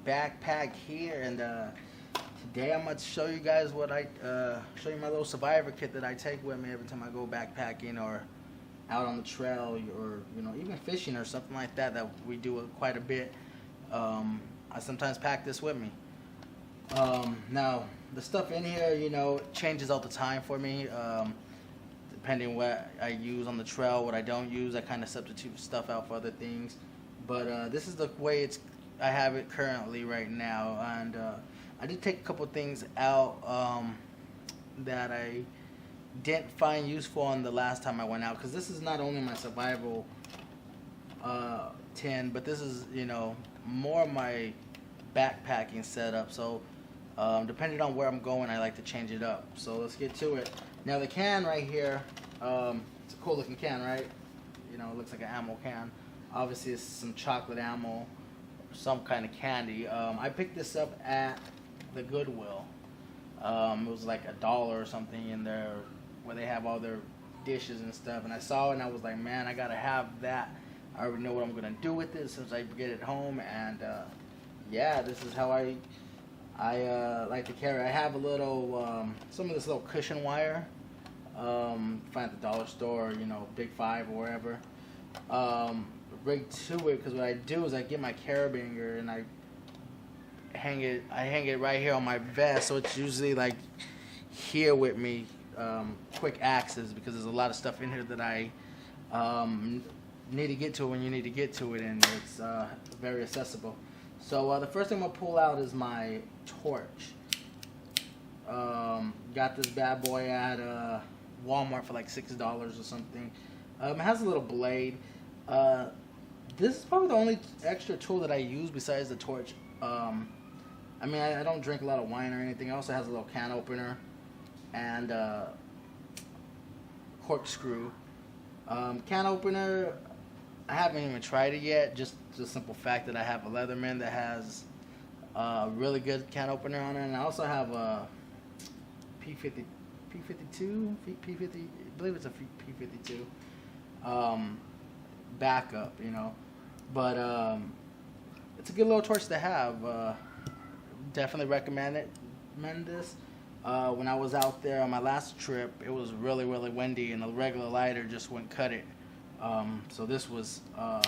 backpack here, and today I'm gonna show you guys what I show you my little survivor kit that I take with me every time I go backpacking or out on the trail, or even fishing or something like that we do quite a bit. I sometimes pack this with me. Now the stuff in here, changes all the time for me. Depending what I use on the trail, what I don't use, I kind of substitute stuff out for other things. But this is the way I have it currently right now, and I did take a couple things out that I didn't find useful on the last time I went out, because this is not only my survival tin, but this is more of my backpacking setup. So depending on where I'm going, I like to change it up. So let's get to it. Now the can right here, it's a cool looking can, right? It looks like an ammo can. Obviously it's some chocolate ammo, some kind of candy. I picked this up at the GoodWill. It was like $1 or something in there, where they have all their dishes and stuff. And I saw it and I was like, man, I gotta have that. I already know what I'm gonna do with it since I get it home. And yeah, this is how I like to carry. I have a little, some of this little cushion wire. Find at the dollar store, Big Five or wherever. Rig to it, because what I do is I get my carabiner and I hang it right here on my vest, so it's usually like here with me. Quick access, because there's a lot of stuff in here that I need to get to when you need to get to it, and it's very accessible. So the first thing I'm gonna pull out is my torch. Got this bad boy at Walmart for like $6 or something. It has a little blade. This is probably the only extra tool that I use besides the torch. I mean, I don't drink a lot of wine or anything. It also has a little can opener and corkscrew. Can opener, I haven't even tried it yet. Just the simple fact that I have a Leatherman that has a really good can opener on it, and I also have a P52, P50, I believe it's a P52 backup, but it's a good little torch to have. Definitely recommend this. When I was out there on my last trip, it was really windy, and a regular lighter just wouldn't cut it. So this was a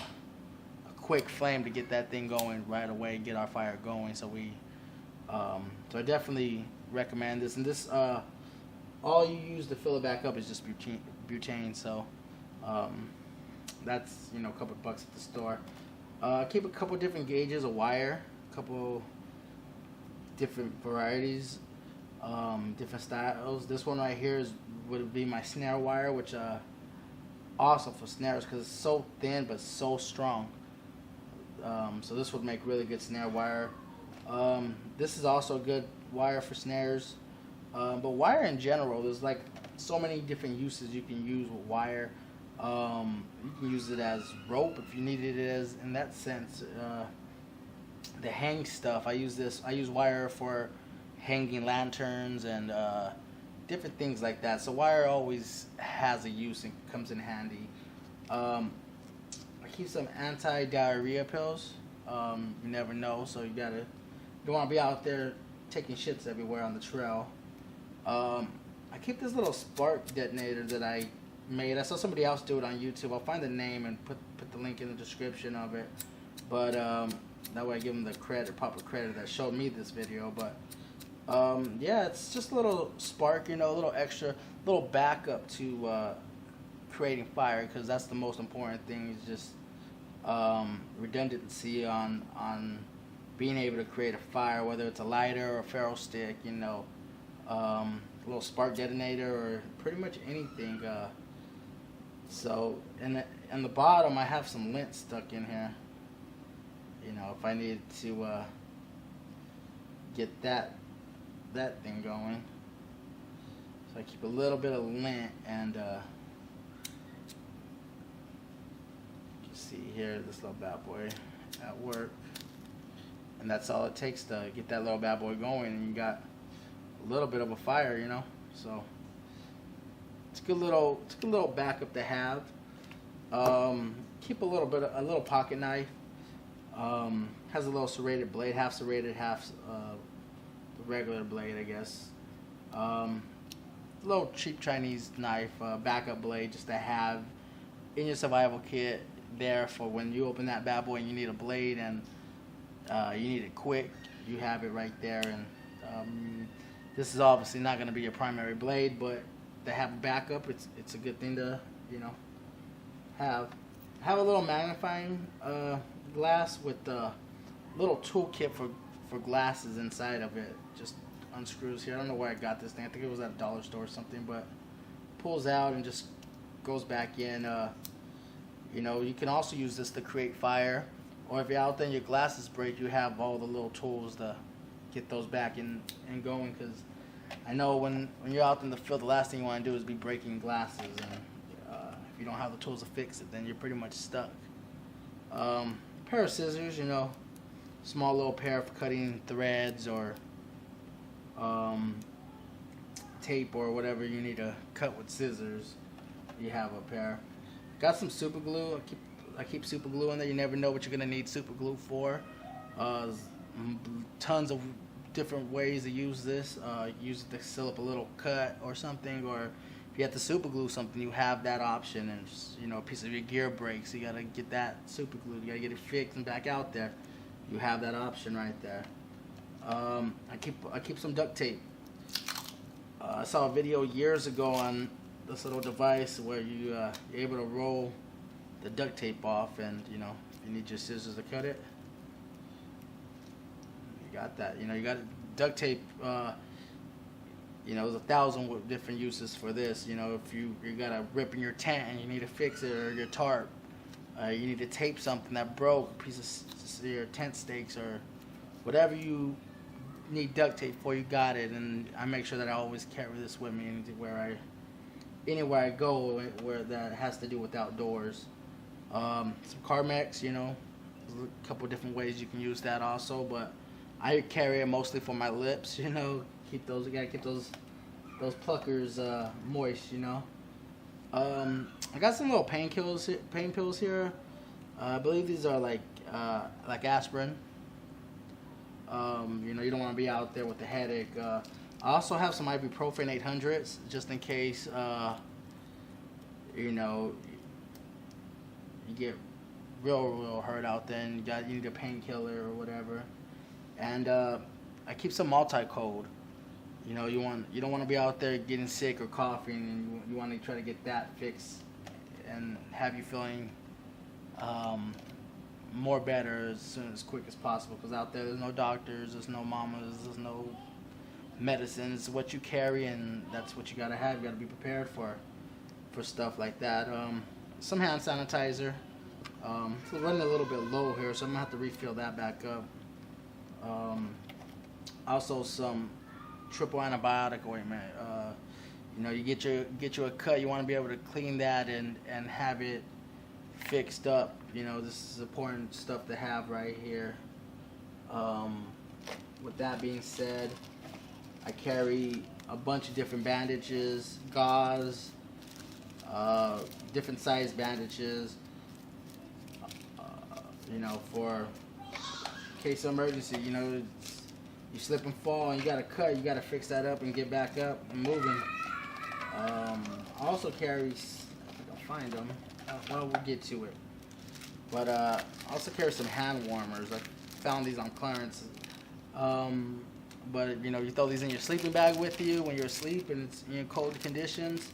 quick flame to get that thing going right away, get our fire going. So so I definitely recommend this. And this, all you use to fill it back up is just butane. So that's a couple bucks at the store. Keep a couple different gauges of wire, a couple different varieties, different styles. This one right here would be my snare wire, which awesome for snares because it's so thin but so strong. So this would make really good snare wire. This is also a good wire for snares. But wire in general, there's like so many different uses you can use with wire. You can use it as rope if you needed it as in that sense. The hang stuff, I use wire for hanging lanterns and different things like that. So wire always has a use and comes in handy. I keep some anti-diarrhea pills. You never know, so you want to be out there taking shits everywhere on the trail. I keep this little spark detonator that I made. I saw somebody else do it on YouTube. I'll find the name and put the link in the description of it. But that way I give them the proper credit that showed me this video. But yeah, it's just a little spark, a little extra, little backup to creating fire, because that's the most important thing, is just redundancy on being able to create a fire, whether it's a lighter or a ferro stick, a little spark detonator, or pretty much anything. So, in the bottom, I have some lint stuck in here. If I needed to get that thing going. So I keep a little bit of lint, and you can see here this little bad boy at work. And that's all it takes to get that little bad boy going, and you got a little bit of a fire, So it's a good little backup to have. Keep a little pocket knife. Has a little serrated blade, half serrated, half regular blade, I guess. Little cheap Chinese knife, backup blade, just to have in your survival kit there for when you open that bad boy and you need a blade and you need it quick. You have it right there, and this is obviously not going to be your primary blade, but to have a backup, it's a good thing to have. Have a little magnifying glass with a little toolkit for glasses inside of it. Just unscrews here. I don't know where I got this thing. I think it was at a dollar store or something, but pulls out and just goes back in. You can also use this to create fire, or if you're out there and your glasses break, you have all the little tools to get those back in and going, because I know when you're out in the field, the last thing you want to do is be breaking glasses, and if you don't have the tools to fix it, then you're pretty much stuck. Pair of scissors, small little pair for cutting threads or tape or whatever you need to cut with scissors. You have a pair. Got some super glue. I keep super glue in there. You never know what you're gonna need super glue for. Tons of different ways to use this. Use it to seal up a little cut or something, or if you have to super glue something, you have that option. And just, a piece of your gear breaks, you gotta get that super glued. You gotta get it fixed and back out there. You have that option right there. I keep some duct tape. I saw a video years ago on this little device where you're able to roll the duct tape off, and you need your scissors to cut it. You got that. You got duct tape. There's 1,000 different uses for this. If you got a rip in your tent and you need to fix it, or your tarp, you need to tape something that broke, a piece of your tent stakes, or whatever you need duct tape for, you got it. And I make sure that I always carry this with me anywhere I go where that has to do with outdoors. Some Carmex, there's a couple different ways you can use that also, but I carry it mostly for my lips. You gotta keep those pluckers moist. I got some little pain pills here. I believe these are like aspirin. You don't want to be out there with the headache. I also have some ibuprofen 800s just in case you get real hurt out there and you need a painkiller or whatever. And I keep some multi-cold. You don't want to be out there getting sick or coughing, and you want to try to get that fixed and have you feeling more better as quick as possible, because out there's no doctors, there's no mamas, there's no medicine. It's what you carry, and that's what you gotta have. You gotta be prepared for stuff like that. Some hand sanitizer. It's running a little bit low here, so I'm gonna have to refill that back up. Also some triple antibiotic ointment. You get you a cut, you want to be able to clean that and have it fixed up. This is important stuff to have right here. With that being said, I carry a bunch of different bandages, gauze, different size bandages, for case of emergency. You slip and fall and you got a cut, you got to fix that up and get back up and moving. I also carry, I think I'll find them. Well, we'll get to it. But I also carry some hand warmers. I found these on clearance. But you throw these in your sleeping bag with you when you're asleep and it's in cold conditions.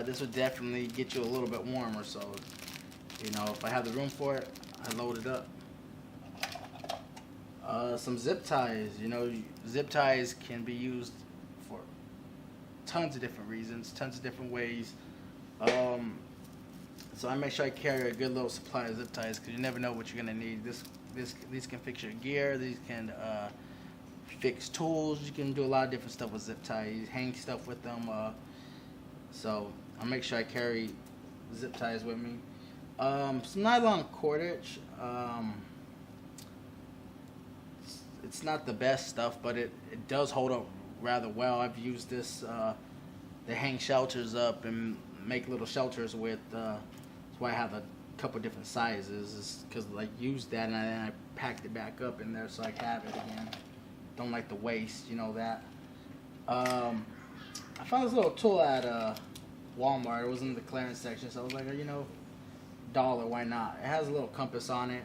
This would definitely get you a little bit warmer. So, if I have the room for it, I load it up. Some zip ties. Zip ties can be used for tons of different reasons, tons of different ways. So I make sure I carry a good little supply of zip ties, because you never know what you're gonna need. These can fix your gear. These can fix tools. You can do a lot of different stuff with zip ties. You hang stuff with them. So I make sure I carry zip ties with me. Some nylon cordage. It's not the best stuff, but it does hold up rather well. I've used this to hang shelters up and make little shelters with. That's why I have a couple different sizes, because like used that and then I packed it back up in there so I have it again. Don't like the waste, you know that. I found this little tool at Walmart. It was in the clearance section, so I was like, you know, $1, why not? It has a little compass on it.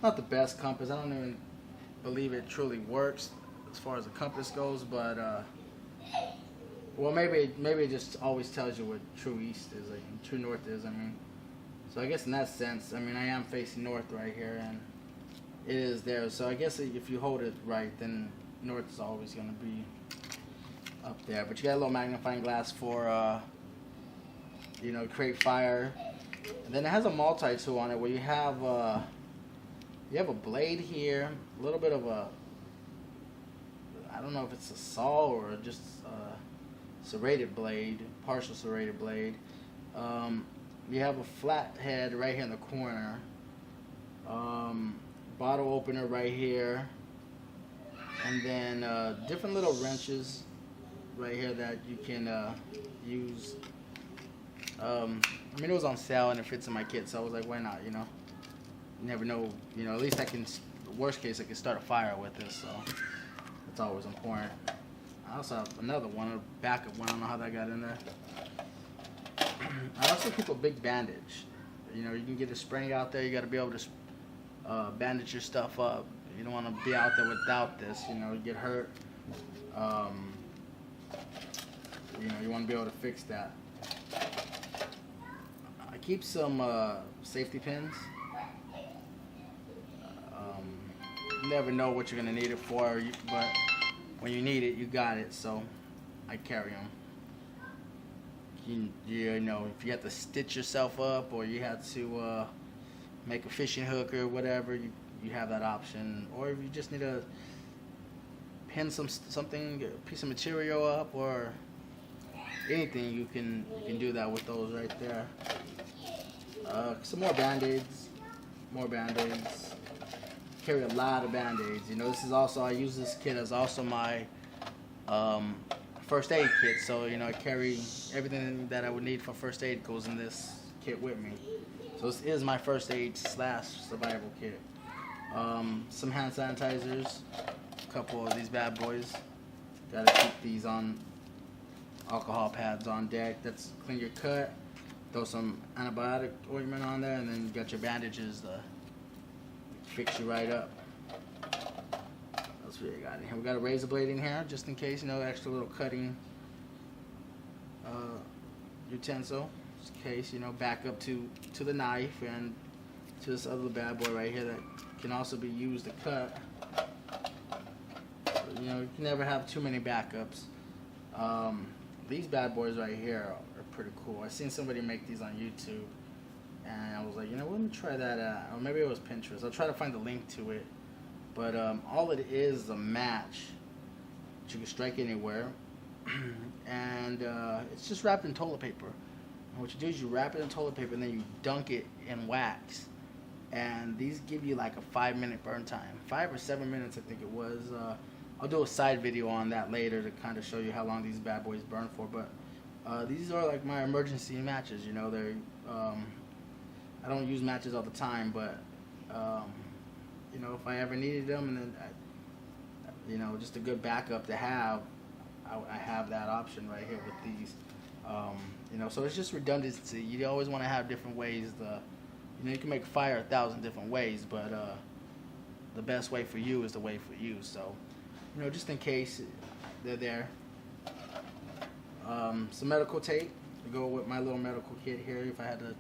Not the best compass. I don't even believe it truly works as far as the compass goes, but well, maybe it just always tells you what true east is, like true north is. I mean, so I guess in that sense, I mean, I am facing north right here, and it is there. So I guess if you hold it right, then north is always going to be up there. But you got a little magnifying glass for, you know, create fire. And then it has a multi-tool on it where you have a blade here, a little bit of a, I don't know if it's a saw or just a serrated blade, partial serrated blade. You have a flat head right here in the corner. Bottle opener right here. And then different little wrenches right here that you can use. I mean, it was on sale and it fits in my kit, so I was like, why not, you know? You never know, you know, at least I can, worst case, I can start a fire with this, so it's always important. I also have another one, a backup one, I don't know how that got in there. I also keep a big bandage. You know, you can get a spring out there, you got to be able to bandage your stuff up. You don't want to be out there without this, you know, you get hurt. You know, you want to be able to fix that. I keep some safety pins. You never know what you're going to need it for, but when you need it, you got it, so I carry them. You know, if you have to stitch yourself up or you have to make a fishing hook or whatever, you have that option. Or if you just need to pin something, a piece of material up or anything, you can do that with those right there. Some more band-aids. Carry a lot of band-aids. You know, this is also, I use this kit as also my first aid kit. So, you know, I carry everything that I would need for first aid goes in this kit with me. So this is my first aid / survival kit. Some hand sanitizers, a couple of these bad boys. Gotta keep these on, alcohol pads on deck. That's clean your cut. Throw some antibiotic ointment on there, and then you got your bandages to fix you right up. That's what we got in here. We got a razor blade in here, just in case, you know, extra little cutting utensil. Just in case, you know, back up to the knife and to this other bad boy right here that can also be used to cut. So, you know, you can never have too many backups. These bad boys right here are pretty cool. I seen somebody make these on YouTube, and I was like, you know, let me try that out. Or maybe it was Pinterest. I'll try to find the link to it. But all it is a match that you can strike anywhere, and it's just wrapped in toilet paper. And what you do is you wrap it in toilet paper, and then you dunk it in wax. And these give you like a 5-minute burn time, 5 or 7 minutes, I think it was. I'll do a side video on that later to kind of show you how long these bad boys burn for. But these are like my emergency matches. You know, they're I don't use matches all the time, but you know, if I ever needed them, and then you know, just a good backup to have, I have that option right here with these. You know, so it's just redundancy. You always want to have different ways. You know, you can make fire 1,000 different ways, but the best way for you is the way for you. So, you know, just in case they're there. Some medical tape to go with my little medical kit here. If I had to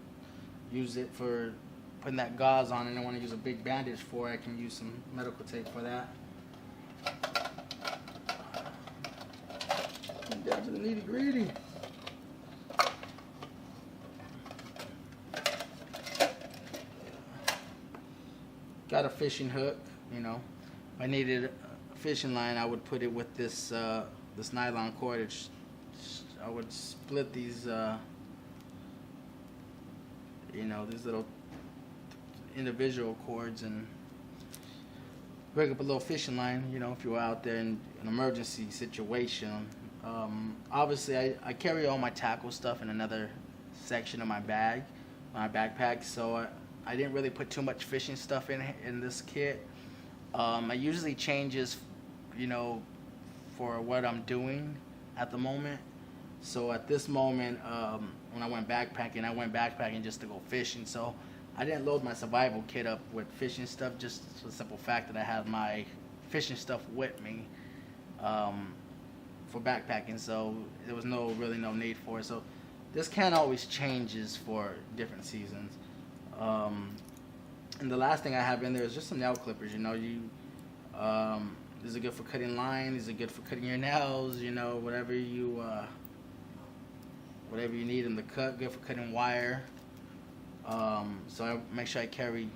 use it for putting that gauze on and I want to use a big bandage for it, I can use some medical tape for that. Down to the nitty gritty. Got a fishing hook, you know. If I needed a fishing line, I would put it with this this nylon cord. I would split these, you know, these little individual cords and break up a little fishing line, you know, if you're out there in an emergency situation. Obviously, I carry all my tackle stuff in another section of my bag, my backpack, so I didn't really put too much fishing stuff in this kit. I usually changes, you know, for what I'm doing at the moment. So at this moment, when I went backpacking just to go fishing. So I didn't load my survival kit up with fishing stuff, just for the simple fact that I had my fishing stuff with me for backpacking. So there was really no need for it. So this can always changes for different seasons. And the last thing I have in there is just some nail clippers. You know, these are good for cutting line. These are good for cutting your nails. You know, whatever you need them to cut. Good for cutting wire. So I make sure I carry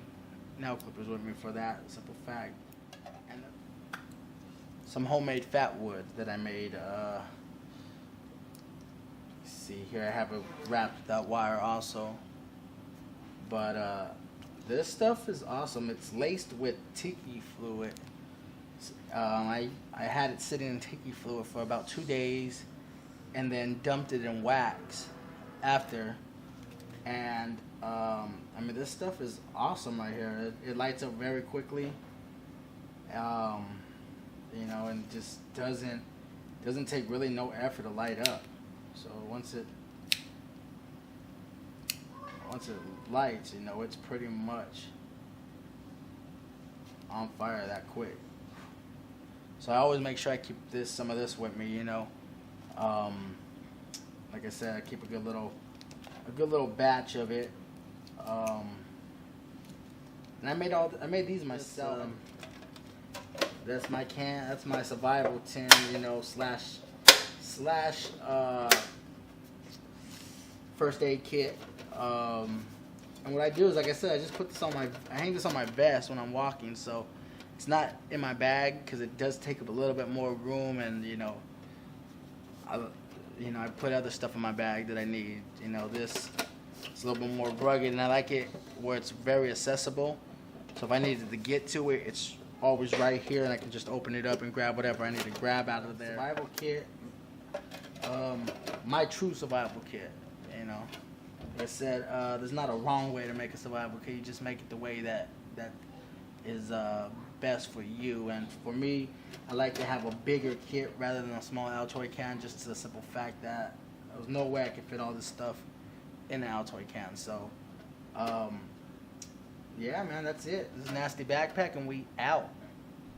nail clippers with me for that simple fact. And some homemade fat wood that I made. See here, I have it wrapped with that wire also. But this stuff is awesome. It's laced with tiki fluid. I had it sitting in tiki fluid for about 2 days, and then dumped it in wax after. And I mean, this stuff is awesome right here. It lights up very quickly. You know, and just doesn't take really no effort to light up. So once it lights, you know, it's pretty much on fire that quick. So I always make sure I keep some of this with me, you know. Like I said, I keep a good little batch of it. And I made these myself. That's my can. That's my survival tin, you know, slash first aid kit. And what I do is, like I said, I just put this I hang this on my vest when I'm walking, so it's not in my bag because it does take up a little bit more room, and you know, I put other stuff in my bag that I need. You know, it's a little bit more rugged, and I like it where it's very accessible. So if I needed to get to it, it's always right here, and I can just open it up and grab whatever I need to grab out of there. Survival kit, my true survival kit. You know, like I said, there's not a wrong way to make a survival kit. You just make it the way that is best for you. And for me, I like to have a bigger kit rather than a small Altoid can, just to the simple fact that there's no way I could fit all this stuff in an Altoid can. So, yeah, man, that's it. This is Nasty Backpack, and we out.